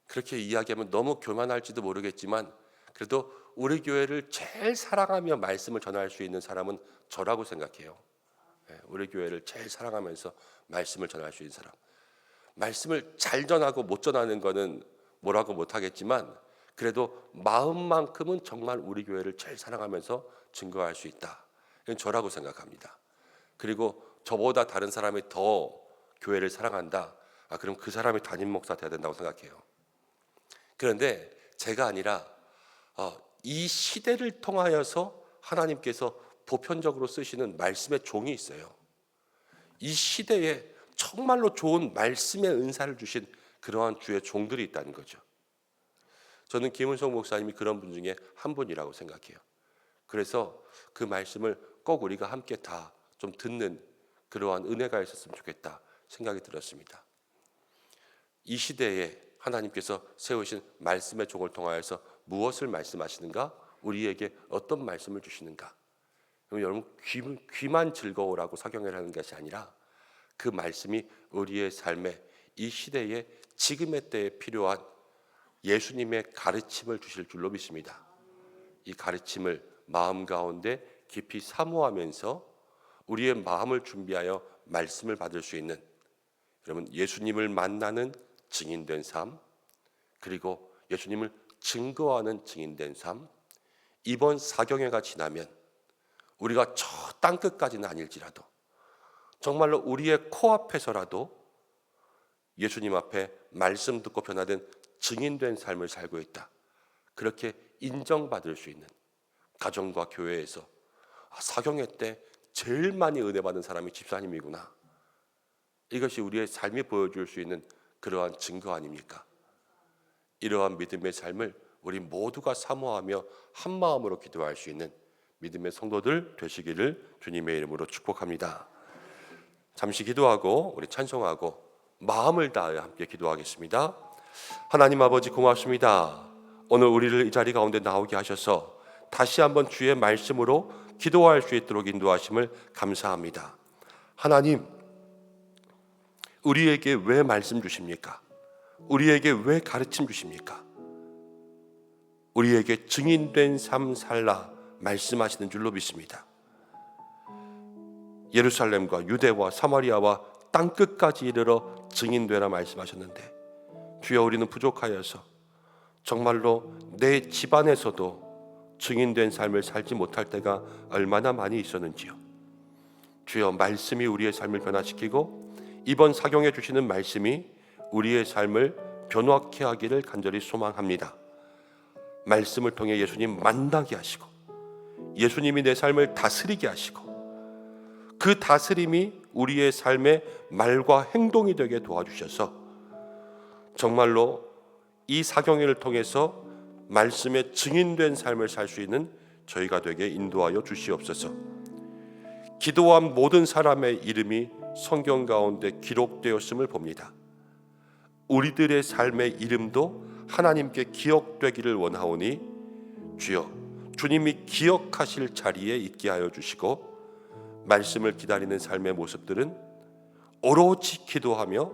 그렇게 이야기하면 너무 교만할지도 모르겠지만, 그래도 우리 교회를 제일 사랑하며 말씀을 전할 수 있는 사람은 저라고 생각해요. 우리 교회를 제일 사랑하면서 말씀을 전할 수 있는 사람. 말씀을 잘 전하고 못 전하는 거는 뭐라고 못하겠지만, 그래도 마음만큼은 정말 우리 교회를 제일 사랑하면서 증거할 수 있다. 이건 저라고 생각합니다. 그리고 저보다 다른 사람이 더 교회를 사랑한다. 그럼 그 사람이 담임 목사 돼야 된다고 생각해요. 그런데 제가 아니라 이 시대를 통하여서 하나님께서 보편적으로 쓰시는 말씀의 종이 있어요. 이 시대에 정말로 좋은 말씀의 은사를 주신 그러한 주의 종들이 있다는 거죠. 저는 김은성 목사님이 그런 분 중에 한 분이라고 생각해요. 그래서 그 말씀을 꼭 우리가 함께 다 좀 듣는 그러한 은혜가 있었으면 좋겠다 생각이 들었습니다. 이 시대에 하나님께서 세우신 말씀의 종을 통하여서 무엇을 말씀하시는가? 우리에게 어떤 말씀을 주시는가? 여러분 귀만 즐거우라고 사경을 하는 것이 아니라 그 말씀이 우리의 삶에, 이 시대에 지금의 때에 필요한 예수님의 가르침을 주실 줄로 믿습니다. 이 가르침을 마음 가운데 깊이 사모하면서 우리의 마음을 준비하여 말씀을 받을 수 있는, 여러분 예수님을 만나는 증인된 삶, 그리고 예수님을 증거하는 증인된 삶, 이번 사경회가 지나면 우리가 저 땅끝까지는 아닐지라도 정말로 우리의 코앞에서라도 예수님 앞에 말씀 듣고 변화된 증인된 삶을 살고 있다, 그렇게 인정받을 수 있는, 가정과 교회에서 사경회 때 제일 많이 은혜 받은 사람이 집사님이구나, 이것이 우리의 삶이 보여줄 수 있는 그러한 증거 아닙니까? 이러한 믿음의 삶을 우리 모두가 사모하며 한 마음으로 기도할 수 있는 믿음의 성도들 되시기를 주님의 이름으로 축복합니다. 잠시 기도하고 우리 찬송하고 마음을 다하여 함께 기도하겠습니다. 하나님 아버지 고맙습니다. 오늘 우리를 이 자리 가운데 나오게 하셔서 다시 한번 주의 말씀으로 기도할 수 있도록 인도하심을 감사합니다. 하나님, 우리에게 왜 말씀 주십니까? 우리에게 왜 가르침 주십니까? 우리에게 증인된 삶 살라 말씀하시는 줄로 믿습니다. 예루살렘과 유대와 사마리아와 땅끝까지 이르러 증인되라 말씀하셨는데, 주여 우리는 부족하여서 정말로 내 집안에서도 증인된 삶을 살지 못할 때가 얼마나 많이 있었는지요. 주여 말씀이 우리의 삶을 변화시키고 이번 사경에 주시는 말씀이 우리의 삶을 변화케 하기를 간절히 소망합니다. 말씀을 통해 예수님 만나게 하시고 예수님이 내 삶을 다스리게 하시고 그 다스림이 우리의 삶의 말과 행동이 되게 도와주셔서 정말로 이 사경회를 통해서 말씀에 증인된 삶을 살 수 있는 저희가 되게 인도하여 주시옵소서. 기도한 모든 사람의 이름이 성경 가운데 기록되었음을 봅니다. 우리들의 삶의 이름도 하나님께 기억되기를 원하오니 주여, 주님이 기억하실 자리에 있게 하여 주시고 말씀을 기다리는 삶의 모습들은 오로지 기도하며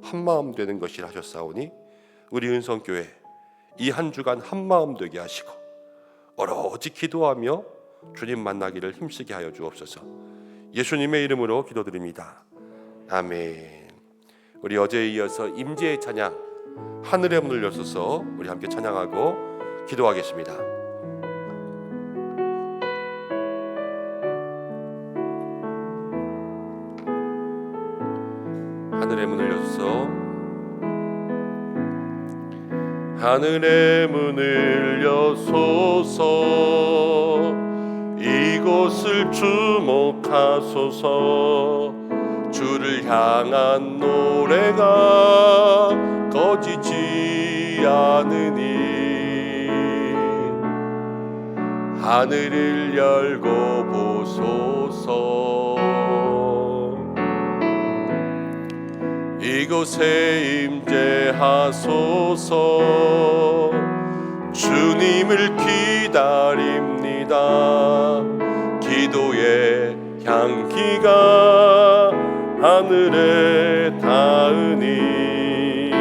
한마음 되는 것이라 하셨사오니 우리 은성교회 이 한 주간 한마음 되게 하시고 오로지 기도하며 주님 만나기를 힘쓰게 하여 주옵소서. 예수님의 이름으로 기도드립니다. 아멘. 우리 어제에 이어서 임재의 찬양 하늘의 문을 여소서 우리 함께 찬양하고 기도하겠습니다. 하늘의 문을 여소서. 하늘의 문을 여소서 이곳을 주목하소서. 주를 향한 노래가 꺼지지 않으니 하늘을 열고 보소서. 이곳에 임재하소서. 주님을 기다립니다. 기도의 향기가 하늘에 닿으니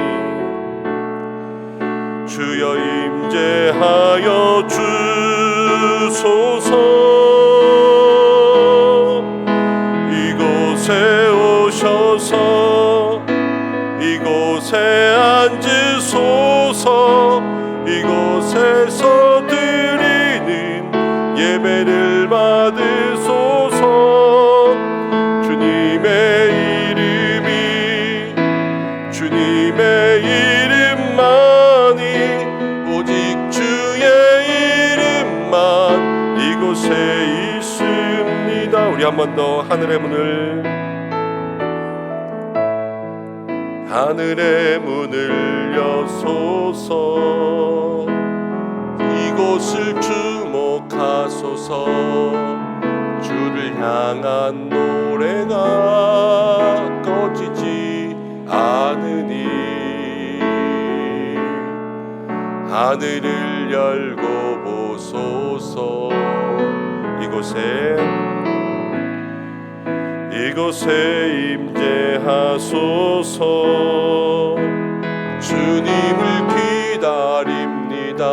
주여 임재하여 주소서. 이곳에 오셔서 이곳에 앉으소서. 이곳에서 드리는 예배를 받으소서. 주님의 이름이 주님의 이름만이 오직 주의 이름만 이곳에 있습니다. 우리 한 번 더 하늘의 문을 여소서. 이곳을 주목하소서. 주를 향한 노래가 꺼지지 않으니 하늘을 열고 보소서. 이곳에 임재하소서. 주님을 기다립니다.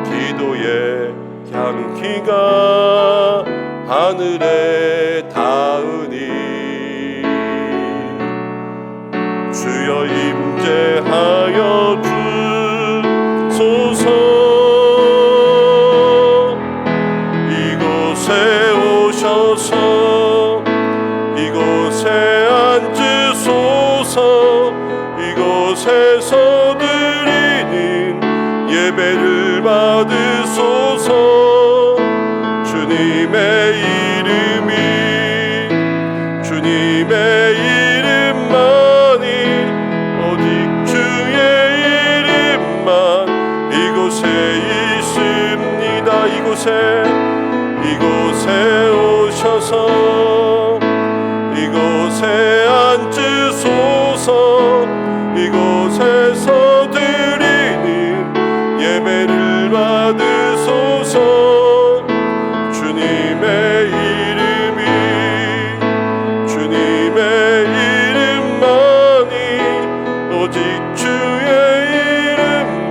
기도의 향기가 하늘에 닿으니 주여 임재하여 주소서. 이곳에 오셔서 이곳에 앉으소서. 이곳에서 드리는 예배를 받으소서. 주님의 이름이 주님의 이름만이 오직 주의 이름만 이곳에 있습니다. 이곳에 오셔서 이곳에 앉으소서. 이곳에서 드리는 예배를 받으소서. 주님의 이름이 주님의 이름만이 오직 주의 이름만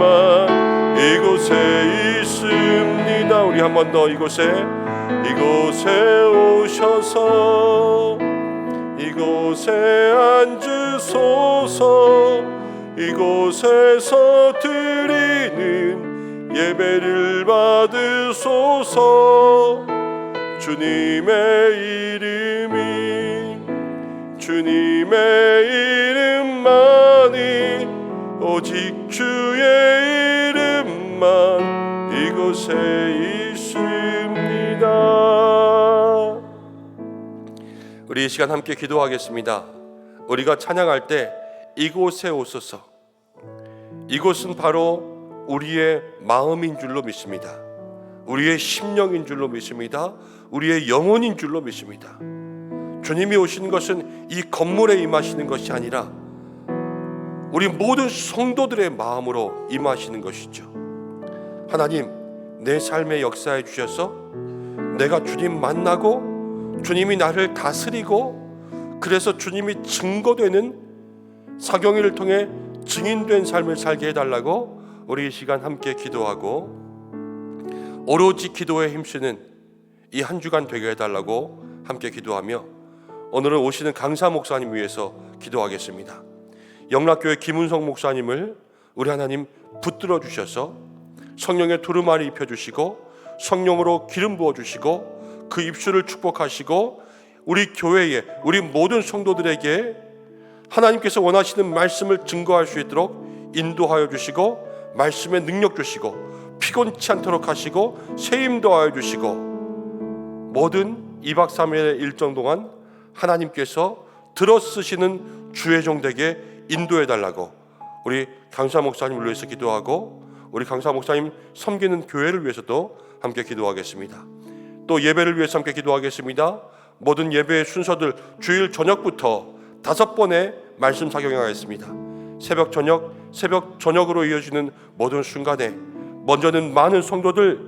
이곳에 있습니다. 우리 한 번 더 이곳에 오셔서 이곳에 앉으소서. 이곳에서 드리는 예배를 받으소서. 주님의 이름만이 오직 주의 이름만 이곳에 있습니다. 우리 이 시간 함께 기도하겠습니다. 우리가 찬양할 때 이곳에 오소서 이곳은 바로 우리의 마음인 줄로 믿습니다. 우리의 심령인 줄로 믿습니다. 우리의 영혼인 줄로 믿습니다. 주님이 오시는 것은 이 건물에 임하시는 것이 아니라 우리 모든 성도들의 마음으로 임하시는 것이죠. 하나님, 내 삶에 역사해 주셔서 내가 주님 만나고 주님이 나를 다스리고 그래서 주님이 증거되는 사경일을 통해 증인된 삶을 살게 해달라고 우리 이 시간 함께 기도하고 오로지 기도에 힘쓰는 이 한 주간 되게 해달라고 함께 기도하며 오늘은 오시는 강사 목사님 위해서 기도하겠습니다. 영락교회 김은성 목사님을 우리 하나님 붙들어 주셔서 성령의 두루마리 입혀주시고 성령으로 기름 부어주시고 그 입술을 축복하시고 우리 교회에 우리 모든 성도들에게 하나님께서 원하시는 말씀을 증거할 수 있도록 인도하여 주시고 말씀에 능력 주시고 피곤치 않도록 하시고 세임 더하여 주시고 모든 2박 3일의 일정 동안 하나님께서 들어쓰시는 주의 종되게 인도해 달라고 우리 강사 목사님을 위해서 기도하고 우리 강사 목사님 섬기는 교회를 위해서도 함께 기도하겠습니다. 또 예배를 위해서 함께 기도하겠습니다. 모든 예배의 순서들 주일 저녁부터 5번의 말씀 사경하겠습니다. 새벽 저녁으로 이어지는 모든 순간에 먼저는 많은 성도들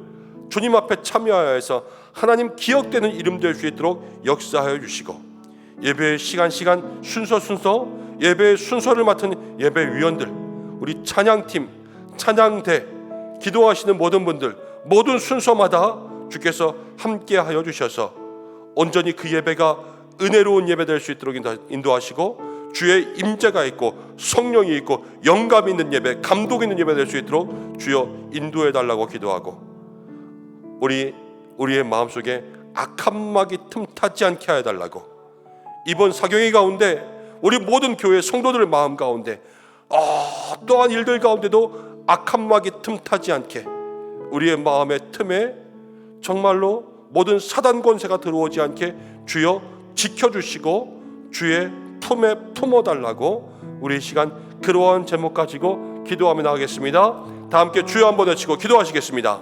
주님 앞에 참여하여서 하나님 기억되는 이름 될 수 있도록 역사하여 주시고 예배의 시간 순서 예배의 순서를 맡은 예배위원들 우리 찬양팀 찬양대 기도하시는 모든 분들 모든 순서마다 주께서 함께하여 주셔서 온전히 그 예배가 은혜로운 예배 될 수 있도록 인도하시고 주의 임재가 있고 성령이 있고 영감이 있는 예배 감동 있는 예배 될 수 있도록 주여 인도해 달라고 기도하고 우리의 마음속에 악한 막이 틈타지 않게 하여 달라고 이번 사경회 가운데 우리 모든 교회 성도들의 마음 가운데 어떠한 일들 가운데도 악한 막이 틈타지 않게 우리의 마음의 틈에 정말로 모든 사단 권세가 들어오지 않게 주여 지켜주시고 주의 품에 품어달라고 우리 이 시간 그러한 제목 가지고 기도하며 나가겠습니다. 다 함께 주여 한번 외치고 기도하시겠습니다.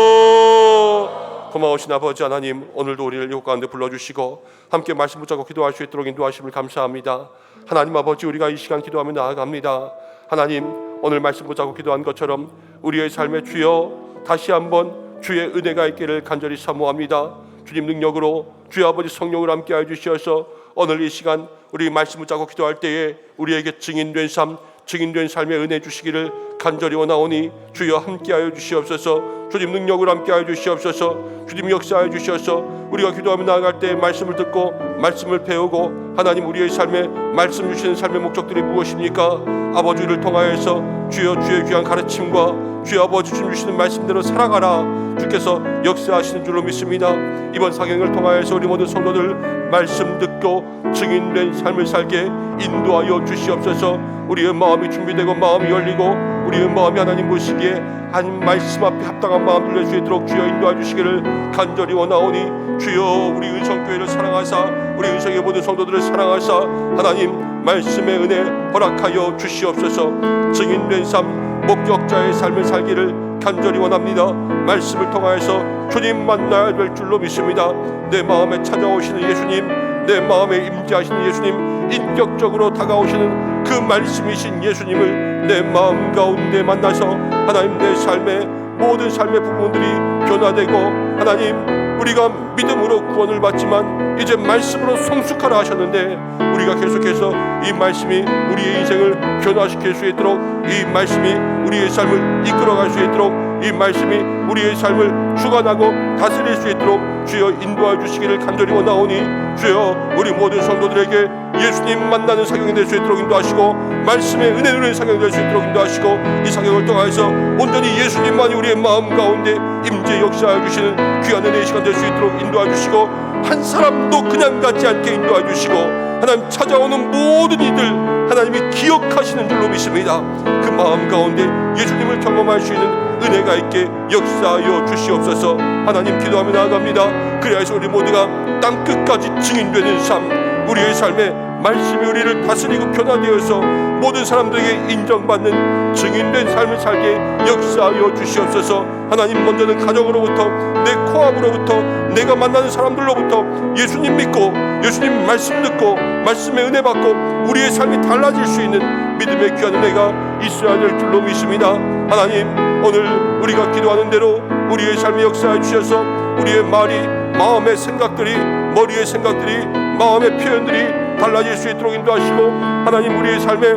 주여 고마우신 아버지 하나님 오늘도 우리를 이곳 가운데 불러주시고 함께 말씀 붙잡고 기도할 수 있도록 인도하심을 감사합니다. 하나님 아버지 우리가 이 시간 기도하며 나아갑니다. 하나님 오늘 말씀 붙잡고 기도한 것처럼 우리의 삶에 주여 다시 한번 주의 은혜가 있기를 간절히 사모합니다. 주님 능력으로 주의 아버지 성령을 함께하여 주시어서 오늘 이 시간 우리 말씀 붙잡고 기도할 때에 우리에게 증인된 삶의 은혜 주시기를 간절히 원하오니 주여 함께하여 주시옵소서. 주님 능력을 함께하여 주시옵소서. 주님 역사하여 주시어서 우리가 기도하며 나아갈 때 말씀을 듣고 말씀을 배우고 하나님 우리의 삶에 말씀 주시는 삶의 목적들이 무엇입니까? 아버지를 통하여서 주여 주의 귀한 가르침과 주여 아버지 주님 주시는 말씀대로 살아가라 주께서 역사하시는 줄로 믿습니다. 이번 사경을 통하여서 우리 모든 성도들 말씀 듣고 증인된 삶을 살게 인도하여 주시옵소서. 우리의 마음이 준비되고 마음이 열리고 우리의 마음이 하나님 보시기에 한 말씀 앞에 합당한 마음 들릴 수 있도록 주여 인도해 주시기를 간절히 원하오니 주여 우리 은성교회를 사랑하사 우리 은성의 모든 성도들을 사랑하사 하나님 말씀의 은혜 허락하여 주시옵소서. 증인된 삶 목격자의 삶을 살기를 간절히 원합니다. 말씀을 통하여서 주님 만나야 될 줄로 믿습니다. 내 마음에 찾아오시는 예수님 내 마음에 임재하시는 예수님 인격적으로 다가오시는 그 말씀이신 예수님을 내 마음 가운데 만나서 하나님 내 삶의 모든 삶의 부분들이 변화되고 하나님 우리가 믿음으로 구원을 받지만 이제 말씀으로 성숙하라 하셨는데 우리가 계속해서 이 말씀이 우리의 인생을 변화시킬 수 있도록 이 말씀이 우리의 삶을 이끌어갈 수 있도록 이 말씀이 우리의 삶을 주관하고 다스릴 수 있도록 주여 인도해 주시기를 간절히 원하오니 주여 우리 모든 성도들에게 예수님 만나는 사경이 될 수 있도록 인도하시고 말씀의 은혜 누리는 사경이 될 수 있도록 인도하시고 이 사경을 통해서 온전히 예수님만이 우리의 마음 가운데 임재 역사해 주시는 귀한 은혜의 시간 될 수 있도록 인도해 주시고 한 사람도 그냥 가지 않게 인도해 주시고 하나님 찾아오는 모든 이들 하나님이 기억하시는 줄로 믿습니다. 그 마음 가운데 예수님을 경험할 수 있는 은혜가 있게 역사하여 주시옵소서. 하나님 기도하며 나아갑니다. 그래야 해서 우리 모두가 땅끝까지 증인되는 삶 우리의 삶에 말씀이 우리를 다스리고 변화되어서 모든 사람들에게 인정받는 증인된 삶을 살게 역사하여 주시옵소서. 하나님, 먼저는 가정으로부터, 내 코앞으로부터, 내가 만나는 사람들로부터 예수님 믿고 예수님 말씀 듣고 말씀의 은혜 받고 우리의 삶이 달라질 수 있는 믿음의 귀한 은혜가 있어야 될 줄로 믿습니다. 하나님, 오늘 우리가 기도하는 대로 우리의 삶에 역사해 주셔서 우리의 말이, 마음의 생각들이, 머리의 생각들이, 마음의 표현들이 달라질 수 있도록 인도하시고, 하나님, 우리의 삶에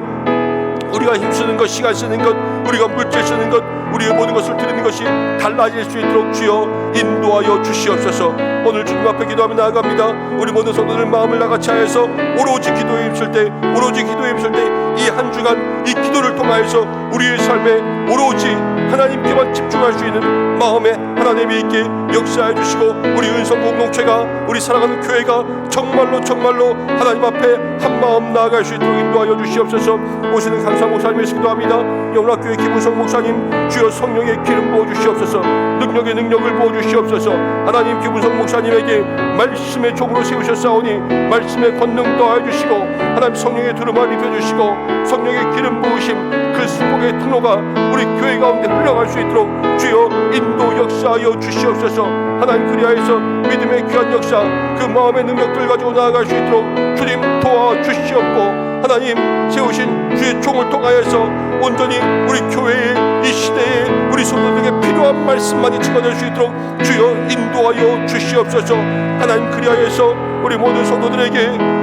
우리가 힘쓰는 것, 시간 쓰는 것, 우리가 물질 쓰는 것, 우리의 모든 것을 드리는 것이 달라질 수 있도록 주여 인도하여 주시옵소서. 오늘 주님 앞에 기도하며 나아갑니다. 우리 모든 성도들 마음을 나같이 하여서 오로지 기도에 힘쓸 때, 오로지 기도에 힘쓸 때 이 한 주간 이 기도를 통하여서 우리의 삶에 오로지 하나님께만 집중할 수 있는 마음에 하나님이 있게 역사해 주시고, 우리 은성 공동체가, 우리 사랑하는 교회가 정말로 하나님 앞에 한 마음 나아갈 수 있도록 인도하여 주시옵소서. 오시는 강사 목사님에서 기도합니다. 영락교회 김우성 목사님, 주여 성령의 기름 부어 주시옵소서. 능력의 능력을 부어 주시옵소서. 하나님, 김우성 목사님에게 말씀의 종으로 세우셨사오니 말씀의 권능 더하여 주시고, 하나님 성령의 두루마리 입혀 주시고, 성령의 기름 부으심 그 축복의 통로가 우리 교회 가운데 흘러갈 수 있도록 주여 인도 역사하여 주시옵소서. 하나님, 그리하여서 믿음의 귀한 역사, 그 마음의 능력들 가지고 나아갈 수 있도록 주님 도와주시옵고, 하나님 세우신 주의 종을 통하여서 온전히 우리 교회의 이 시대에 우리 성도들에게 필요한 말씀만이 증거될 수 있도록 주여 인도하여 주시옵소서. 하나님, 그리하여서 우리 모든 성도들에게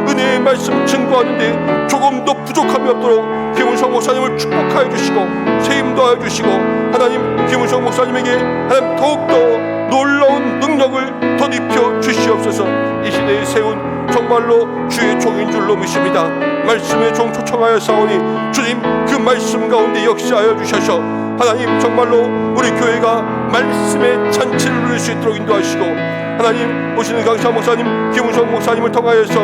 은혜의 말씀 증거하는데 조금도 부족함이 없도록 김은성 목사님을 축복하여 주시고 세임 더하여 주시고, 하나님 김은성 목사님에게 하나님 더욱더 놀라운 능력을 덧입혀 주시옵소서. 이 시대에 세운 정말로 주의 종인 줄로 믿습니다. 말씀의 종 초청하여 사오니 주님 그 말씀 가운데 역사하여 주셔서 하나님 정말로 우리 교회가 말씀의 잔치를 누릴 수 있도록 인도하시고, 하나님 오시는 강사 목사님, 김우성 목사님을 통하여서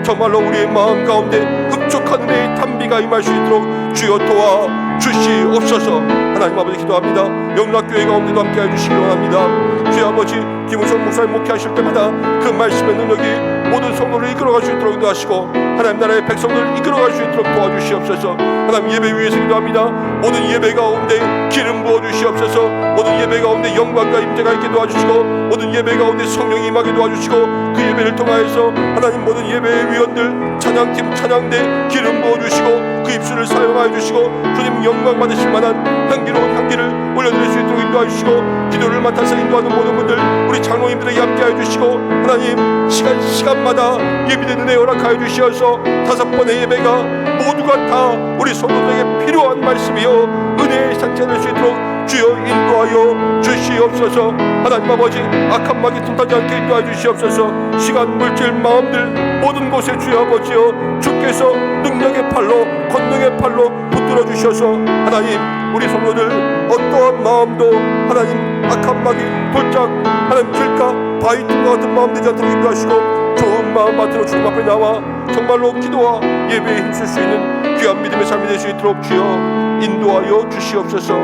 정말로 우리의 마음 가운데 흡족한 은혜의 탄비가 임할 수 있도록 주여 도와 주시옵소서. 하나님 아버지 기도합니다. 영락교회 가운데도 함께해 주시기 원합니다. 주여 아버지, 김우성 목사님 목회하실 때마다 그 말씀의 능력이 모든 성도를 이끌어갈 수 있도록 인도하시고, 하나님 나라의 백성들을 이끌어갈 수 있도록 도와주시옵소서. 하나님 예배 위에서 기도합니다. 모든 예배 가운데 기름 부어주시옵소서. 모든 예배 가운데 영광과 임재가 있게 도와주시고, 모든 예배 가운데 성령이 임하게 도와주시고, 그 예배를 통하여서 하나님 모든 예배의 위원들, 찬양팀, 찬양대 기름 부어주시고 그 입술을 사용하여 주시고, 주님 영광 받으실 만한 향기로운 향기를 올려드릴 수 있도록 인도하여 주시고, 기도를 맡아서 인도하는 모든 분들, 우리 장로님들에게 함께하여 주시고, 하나님 시간마다 예비된 은혜 허락하여 주시어서 5번의 예배가 모두가 다 우리 성도들에게 필요한 말씀이요 은혜의 상처될 수 있도록 주여 인도하여 주시옵소서. 하나님 아버지, 악한 마귀 틈타지 않게 인도하여 주시옵소서. 시간, 물질, 마음들 모든 곳에 주여 아버지여 주께서 능력의 팔로, 권능의 팔로 붙들어 주셔서 하나님 우리 성도들 어떠한 마음도 하나님 악한 마귀 돌짝 하나님 길가 바위 틈과 같은 마음 되지 않도록 인도하시고, 좋은 마음 받들어 주님 앞에 나와 정말로 기도와 예배에 힘쓸 수 있는 귀한 믿음의 삶이 될 수 있도록 주여 인도하여 주시옵소서.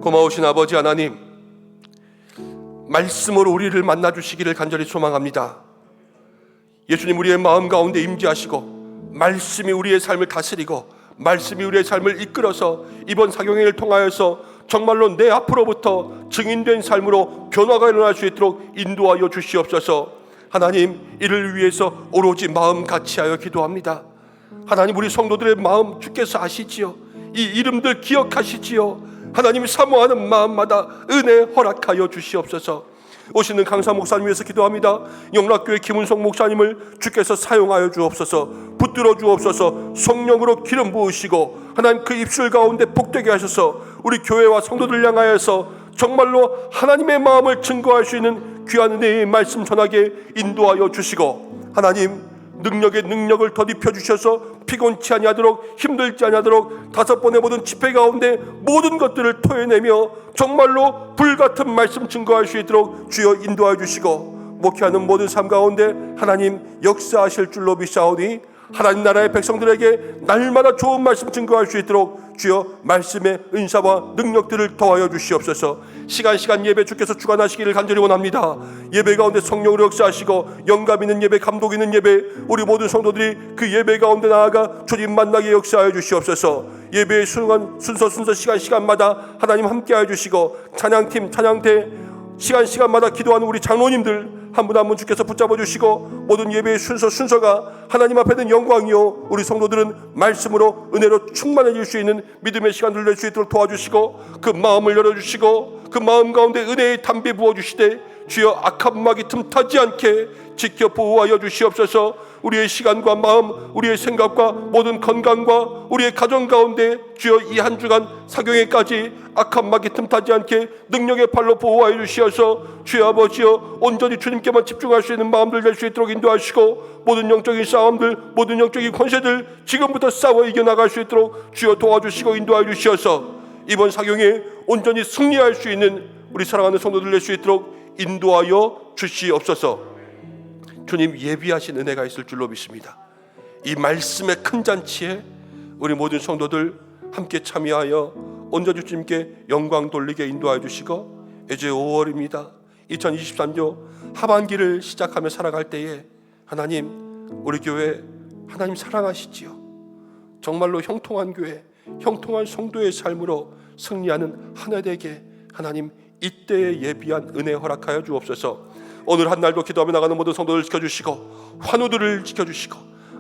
고마우신 아버지 하나님, 말씀으로 우리를 만나주시기를 간절히 소망합니다. 예수님 우리의 마음 가운데 임재하시고 말씀이 우리의 삶을 다스리고 말씀이 우리의 삶을 이끌어서 이번 사경회를 통하여서 정말로 내 앞으로부터 증인된 삶으로 변화가 일어날 수 있도록 인도하여 주시옵소서. 하나님 이를 위해서 오로지 마음 같이하여 기도합니다. 하나님 우리 성도들의 마음 주께서 아시지요. 이 이름들 기억하시지요. 하나님 사모하는 마음마다 은혜 허락하여 주시옵소서. 오시는 강사 목사님 위해서 기도합니다. 영락교회 김은성 목사님을 주께서 사용하여 주옵소서. 붙들어 주옵소서. 성령으로 기름 부으시고 하나님 그 입술 가운데 복되게 하셔서 우리 교회와 성도들 향하여서 정말로 하나님의 마음을 증거할 수 있는 귀한 은혜의 말씀 전하게 인도하여 주시고, 하나님 능력의 능력을 덧입혀 주셔서 피곤치 아니하도록 힘들지 아니하도록 5번의 모든 집회 가운데 모든 것들을 토해내며 정말로 불같은 말씀 증거할 수 있도록 주여 인도하여 주시고, 목회하는 모든 삶 가운데 하나님 역사하실 줄로 믿사오니 하나님 나라의 백성들에게 날마다 좋은 말씀 증거할 수 있도록 주여 말씀의 은사와 능력들을 더하여 주시옵소서. 시간 예배 주께서 주관하시기를 간절히 원합니다. 예배 가운데 성령으로 역사하시고 영감 있는 예배, 감동 있는 예배, 우리 모든 성도들이 그 예배 가운데 나아가 주님 만나게 역사하여 주시옵소서. 예배의 순서 시간마다 하나님 함께하여 주시고, 찬양팀 찬양대 시간마다 기도하는 우리 장로님들 한 분 한 분 주께서 붙잡아 주시고, 모든 예배의 순서가 하나님 앞에 는 영광이요 우리 성도들은 말씀으로 은혜로 충만해질 수 있는 믿음의 시간들을 낼 수 있도록 도와주시고, 그 마음을 열어주시고 그 마음 가운데 은혜의 담비 부어주시되 주여 악한 마귀 틈타지 않게 지켜 보호하여 주시옵소서. 우리의 시간과 마음, 우리의 생각과 모든 건강과 우리의 가정 가운데 주여 이 한 주간 사경회까지 악한 마귀 틈타지 않게 능력의 팔로 보호하여 주시어서 주여 아버지여 온전히 주님께만 집중할 수 있는 마음들 낼 수 있도록 인도하시고, 모든 영적인 싸움들, 모든 영적인 권세들 지금부터 싸워 이겨나갈 수 있도록 주여 도와주시고 인도하여 주시어서 이번 사경에 온전히 승리할 수 있는 우리 사랑하는 성도들 낼 수 있도록 인도하여 주시옵소서. 주님 예비하신 은혜가 있을 줄로 믿습니다. 이 말씀의 큰 잔치에 우리 모든 성도들 함께 참여하여 온전히 주님께 영광 돌리게 인도하여 주시고, 이제 5월입니다. 2023년 하반기를 시작하며 살아갈 때에 하나님 우리 교회 하나님 사랑하시지요. 정말로 형통한 교회, 형통한 성도의 삶으로 승리하는 한 해 되게 하나님 이때에 예비한 은혜 허락하여 주옵소서. 오늘 한 날도 기도하며 나가는 모든 성도들 지켜주시고, 환우들을 지켜주시고,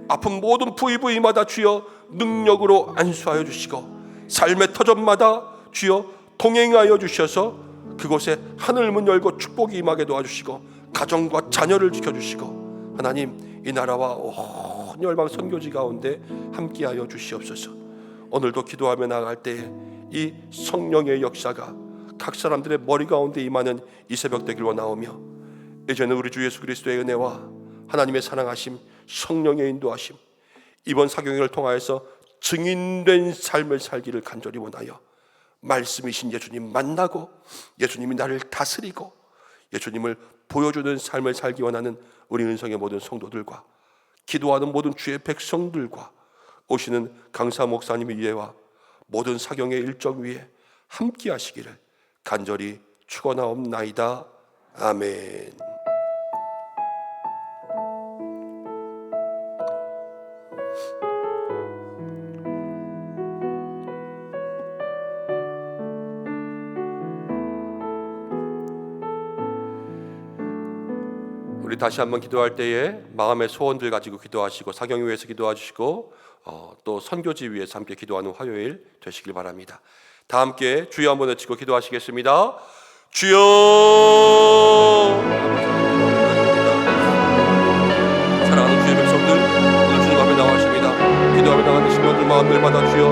아픈 모든 부위마다 주여 능력으로 안수하여 주시고, 삶의 터전마다 주여 동행하여 주셔서 그곳에 하늘문 열고 축복이 임하게 도와주시고, 가정과 자녀를 지켜주시고, 하나님 이 나라와 온 열방 선교지 가운데 함께하여 주시옵소서. 오늘도 기도하며 나아갈 때에 이 성령의 역사가 각 사람들의 머리 가운데 임하는 이 새벽 되길 원하오며, 이제는 우리 주 예수 그리스도의 은혜와 하나님의 사랑하심, 성령의 인도하심, 이번 사경회를 통하여서 증인된 삶을 살기를 간절히 원하여 말씀이신 예수님 만나고 예수님이 나를 다스리고 예수님을 보여주는 삶을 살기 원하는 우리 은성의 모든 성도들과 기도하는 모든 주의 백성들과 오시는 강사 목사님의 위에와 모든 사경의 일정 위에 함께 하시기를 간절히 축원하옵나이다. 아멘. 우리 다시 한번 기도할 때에 마음의 소원들 가지고 기도하시고, 사경을 위해서 기도하시고, 또 선교지 위해서 함께 기도하는 화요일 되시길 바랍니다. 다 함께 주여 한번 외치고 기도하시겠습니다. 주여. 사랑하는 주의 백성들, 오늘 주님 앞에 나와십니다. 기도하며 나가는 심령들 마음들마다 주여